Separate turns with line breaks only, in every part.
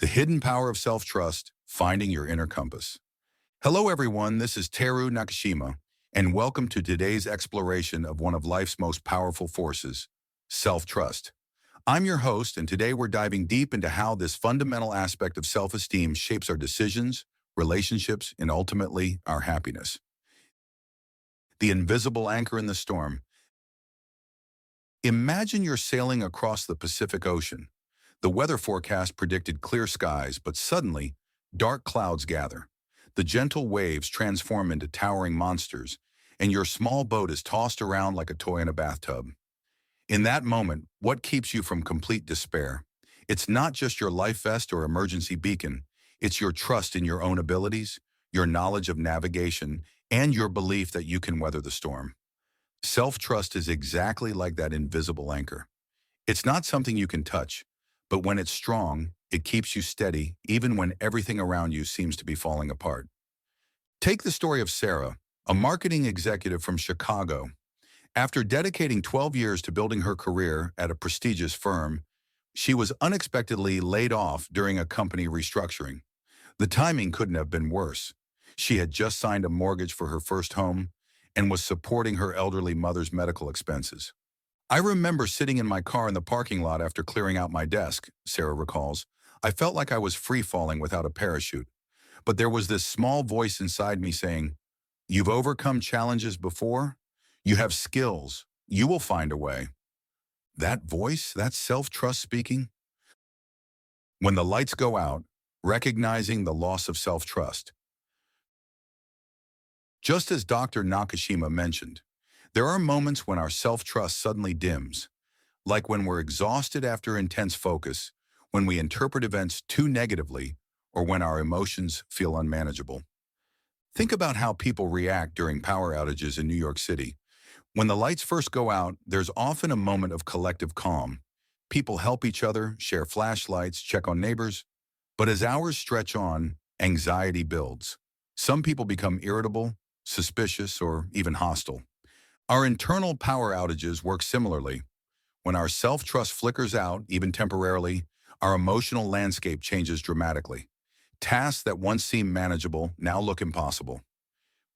The Hidden Power of Self-Trust, Finding Your Inner Compass. Hello everyone, this is Teru Nakashima, and welcome to today's exploration of one of life's most powerful forces, self-trust. I'm your host, and today we're diving deep into how this fundamental aspect of self-esteem shapes our decisions, relationships, and ultimately our happiness. The invisible anchor in the storm. Imagine you're sailing across the Pacific Ocean. The weather forecast predicted clear skies, but suddenly, dark clouds gather. The gentle waves transform into towering monsters, and your small boat is tossed around like a toy in a bathtub. In that moment, what keeps you from complete despair? It's not just your life vest or emergency beacon. It's your trust in your own abilities, your knowledge of navigation, and your belief that you can weather the storm. Self-trust is exactly like that invisible anchor. It's not something you can touch, but when it's strong, it keeps you steady even when everything around you seems to be falling apart. Take the story of Sarah, a marketing executive from Chicago. After dedicating 12 years to building her career at a prestigious firm, she was unexpectedly laid off during a company restructuring. The timing couldn't have been worse. She had just signed a mortgage for her first home and was supporting her elderly mother's medical expenses. I remember sitting in my car in the parking lot after clearing out my desk, Sarah recalls. I felt like I was free-falling without a parachute. But there was this small voice inside me saying, "You've overcome challenges before. You have skills. You will find a way." That voice, that self-trust speaking. When the lights go out, recognizing the loss of self-trust. Just as Dr. Nakashima mentioned, there are moments when our self-trust suddenly dims, like when we're exhausted after intense focus, when we interpret events too negatively, or when our emotions feel unmanageable. Think about how people react during power outages in New York City. When the lights first go out, there's often a moment of collective calm. People help each other, share flashlights, check on neighbors. But as hours stretch on, anxiety builds. Some people become irritable, suspicious, or even hostile. Our internal power outages work similarly. When our self-trust flickers out, even temporarily, our emotional landscape changes dramatically. Tasks that once seemed manageable now look impossible.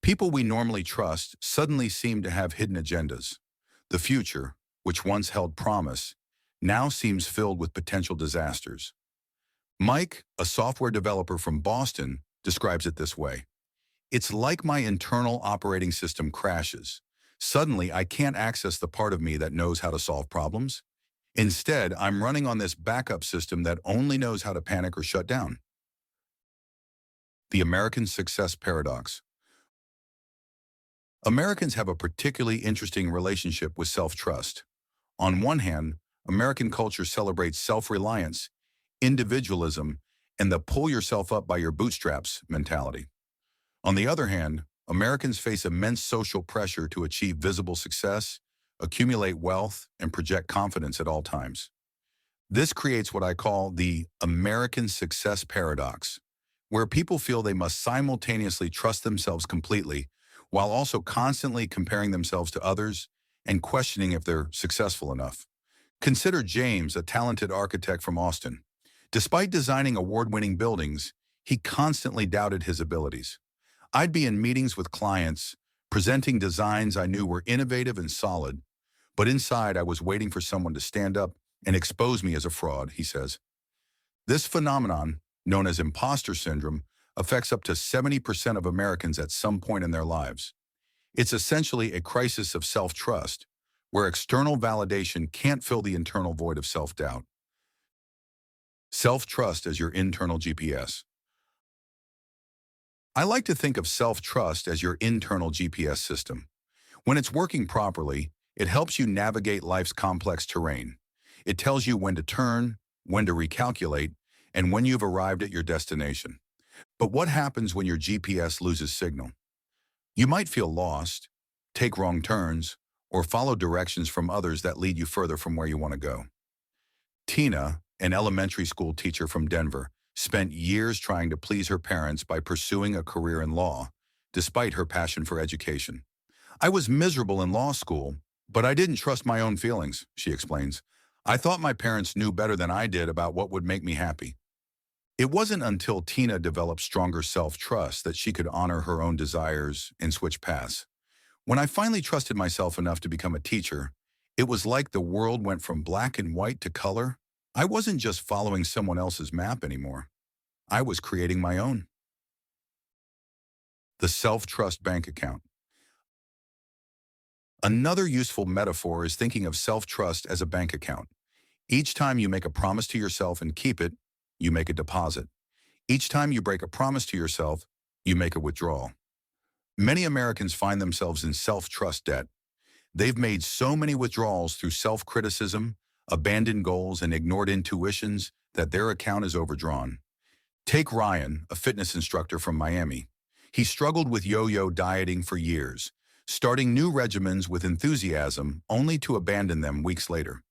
People we normally trust suddenly seem to have hidden agendas. The future, which once held promise, now seems filled with potential disasters. Mike, a software developer from Boston, describes it this way. "It's like my internal operating system crashes. Suddenly, I can't access the part of me that knows how to solve problems. Instead, I'm running on this backup system that only knows how to panic or shut down." The American Success Paradox. Americans have a particularly interesting relationship with self-trust. On one hand, American culture celebrates self-reliance, individualism, and the pull yourself up by your bootstraps mentality. On the other hand, Americans face immense social pressure to achieve visible success, accumulate wealth, and project confidence at all times. This creates what I call the American Success Paradox, where people feel they must simultaneously trust themselves completely while also constantly comparing themselves to others and questioning if they're successful enough. Consider James, a talented architect from Austin. Despite designing award-winning buildings, he constantly doubted his abilities. "I'd be in meetings with clients, presenting designs I knew were innovative and solid, but inside I was waiting for someone to stand up and expose me as a fraud," he says. This phenomenon, known as imposter syndrome, affects up to 70% of Americans at some point in their lives. It's essentially a crisis of self-trust, where external validation can't fill the internal void of self-doubt. Self-trust as your internal GPS. I like to think of self-trust as your internal GPS system. When it's working properly, it helps you navigate life's complex terrain. It tells you when to turn, when to recalculate, and when you've arrived at your destination. But what happens when your GPS loses signal? You might feel lost, take wrong turns, or follow directions from others that lead you further from where you want to go. Tina, an elementary school teacher from Denver, spent years trying to please her parents by pursuing a career in law, despite her passion for education. "I was miserable in law school, but I didn't trust my own feelings," she explains. "I thought my parents knew better than I did about what would make me happy." It wasn't until Tina developed stronger self-trust that she could honor her own desires and switch paths. When I finally trusted myself enough to become a teacher, it was like the world went from black and white to color. I wasn't just following someone else's map anymore. I was creating my own. The self-trust bank account. Another useful metaphor is thinking of self-trust as a bank account. Each time you make a promise to yourself and keep it, you make a deposit. Each time you break a promise to yourself, you make a withdrawal. Many Americans find themselves in self-trust debt. They've made so many withdrawals through self-criticism, abandoned goals, and ignored intuitions that their account is overdrawn. Take Ryan, a fitness instructor from Miami. He struggled with yo-yo dieting for years, starting new regimens with enthusiasm only to abandon them weeks later.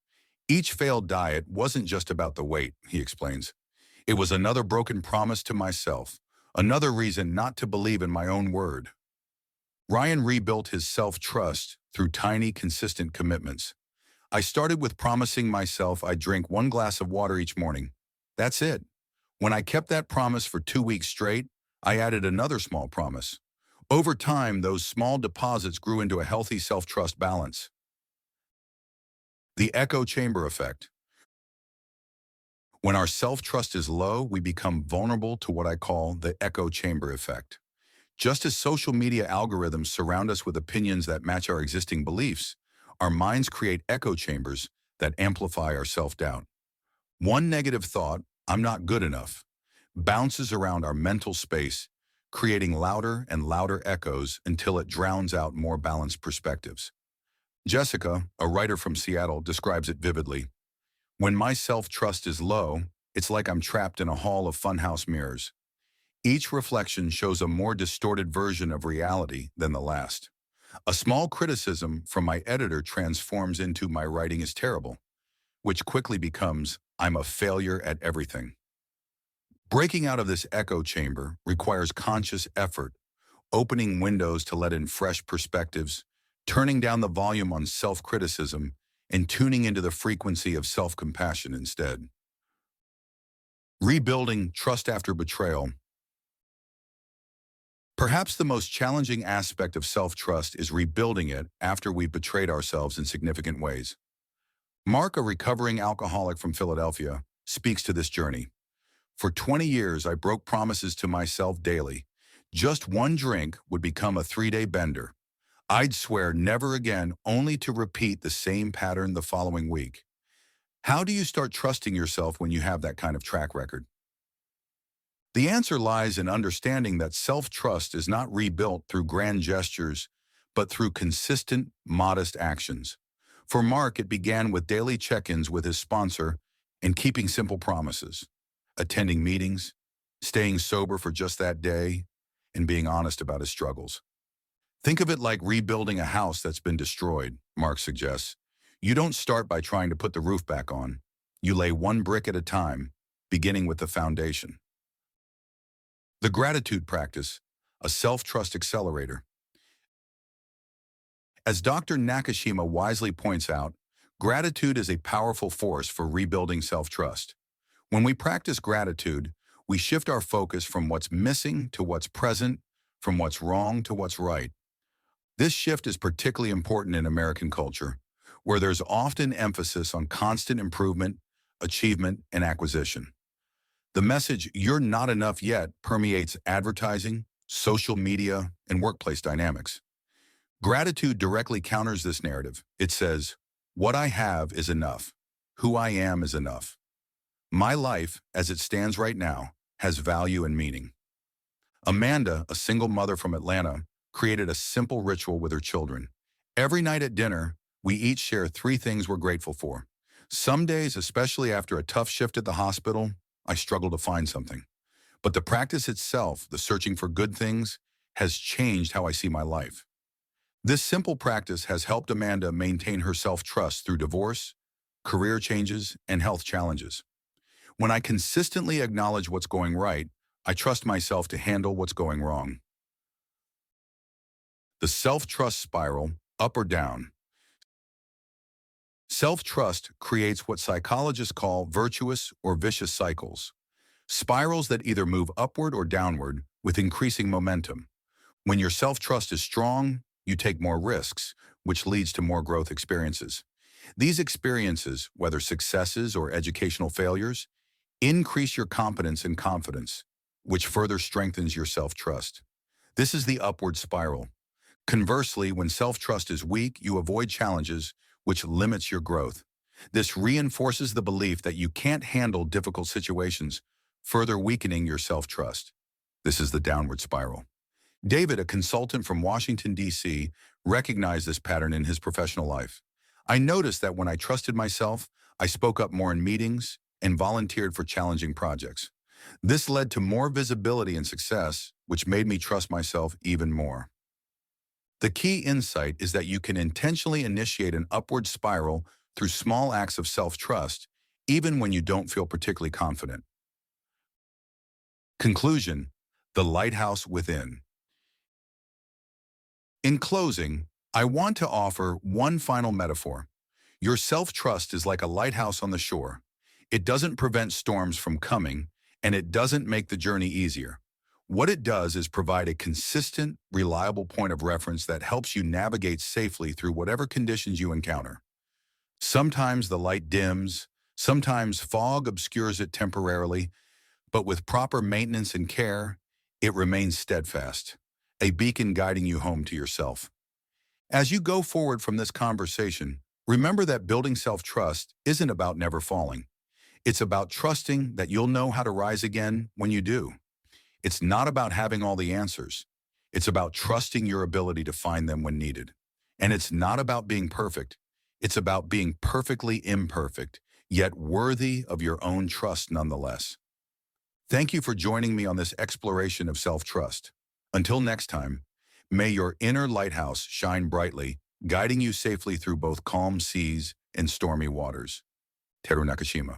Each failed diet wasn't just about the weight, he explains. It was another broken promise to myself, another reason not to believe in my own word. Ryan rebuilt his self-trust through tiny, consistent commitments. I started with promising myself I'd drink 1 glass of water each morning. That's it. When I kept that promise for 2 weeks straight, I added another small promise. Over time, those small deposits grew into a healthy self-trust balance. The echo chamber effect. When our self-trust is low, we become vulnerable to what I call the echo chamber effect. Just as social media algorithms surround us with opinions that match our existing beliefs, our minds create echo chambers that amplify our self-doubt. One negative thought, I'm not good enough, bounces around our mental space, creating louder and louder echoes until it drowns out more balanced perspectives. Jessica, a writer from Seattle, describes it vividly. When my self-trust is low, it's like I'm trapped in a hall of funhouse mirrors. Each reflection shows a more distorted version of reality than the last. A small criticism from my editor transforms into my writing is terrible, which quickly becomes I'm a failure at everything. Breaking out of this echo chamber requires conscious effort, opening windows to let in fresh perspectives, turning down the volume on self-criticism, and tuning into the frequency of self-compassion instead. Rebuilding trust after betrayal. Perhaps the most challenging aspect of self-trust is rebuilding it after we've betrayed ourselves in significant ways. Mark, a recovering alcoholic from Philadelphia, speaks to this journey. For 20 years, I broke promises to myself daily. Just one drink would become a 3-day bender. I'd swear never again, only to repeat the same pattern the following week. How do you start trusting yourself when you have that kind of track record? The answer lies in understanding that self-trust is not rebuilt through grand gestures, but through consistent, modest actions. For Mark, it began with daily check-ins with his sponsor and keeping simple promises, attending meetings, staying sober for just that day, and being honest about his struggles. Think of it like rebuilding a house that's been destroyed, Mark suggests. You don't start by trying to put the roof back on. You lay one brick at a time, beginning with the foundation. The gratitude practice, a self-trust accelerator. As Dr. Nakashima wisely points out, gratitude is a powerful force for rebuilding self-trust. When we practice gratitude, we shift our focus from what's missing to what's present, from what's wrong to what's right. This shift is particularly important in American culture, where there's often emphasis on constant improvement, achievement, and acquisition. The message, "you're not enough yet," permeates advertising, social media, and workplace dynamics. Gratitude directly counters this narrative. It says, what I have is enough. Who I am is enough. My life, as it stands right now, has value and meaning. Amanda, a single mother from Atlanta, created a simple ritual with her children. Every night at dinner, we each share 3 things we're grateful for. Some days, especially after a tough shift at the hospital, I struggle to find something. But the practice itself, the searching for good things, has changed how I see my life. This simple practice has helped Amanda maintain her self-trust through divorce, career changes, and health challenges. When I consistently acknowledge what's going right, I trust myself to handle what's going wrong. The self-trust spiral, up or down. Self-trust creates what psychologists call virtuous or vicious cycles. spirals that either move upward or downward with increasing momentum. When your self-trust is strong, you take more risks, which leads to more growth experiences. These experiences, whether successes or educational failures, increase your competence and confidence, which further strengthens your self-trust. This is the upward spiral. Conversely, when self-trust is weak, you avoid challenges, which limits your growth. This reinforces the belief that you can't handle difficult situations, further weakening your self-trust. This is the downward spiral. David, a consultant from Washington, D.C., recognized this pattern in his professional life. I noticed that when I trusted myself, I spoke up more in meetings and volunteered for challenging projects. This led to more visibility and success, which made me trust myself even more. The key insight is that you can intentionally initiate an upward spiral through small acts of self-trust, even when you don't feel particularly confident. Conclusion: the lighthouse within. In closing, I want to offer one final metaphor. Your self-trust is like a lighthouse on the shore. It doesn't prevent storms from coming, and it doesn't make the journey easier. What it does is provide a consistent, reliable point of reference that helps you navigate safely through whatever conditions you encounter. Sometimes the light dims, sometimes fog obscures it temporarily, but with proper maintenance and care, it remains steadfast, a beacon guiding you home to yourself. As you go forward from this conversation, remember that building self-trust isn't about never falling. It's about trusting that you'll know how to rise again when you do. It's not about having all the answers. It's about trusting your ability to find them when needed. And it's not about being perfect. It's about being perfectly imperfect, yet worthy of your own trust nonetheless. Thank you for joining me on this exploration of self-trust. Until next time, may your inner lighthouse shine brightly, guiding you safely through both calm seas and stormy waters. Teru Nakashima.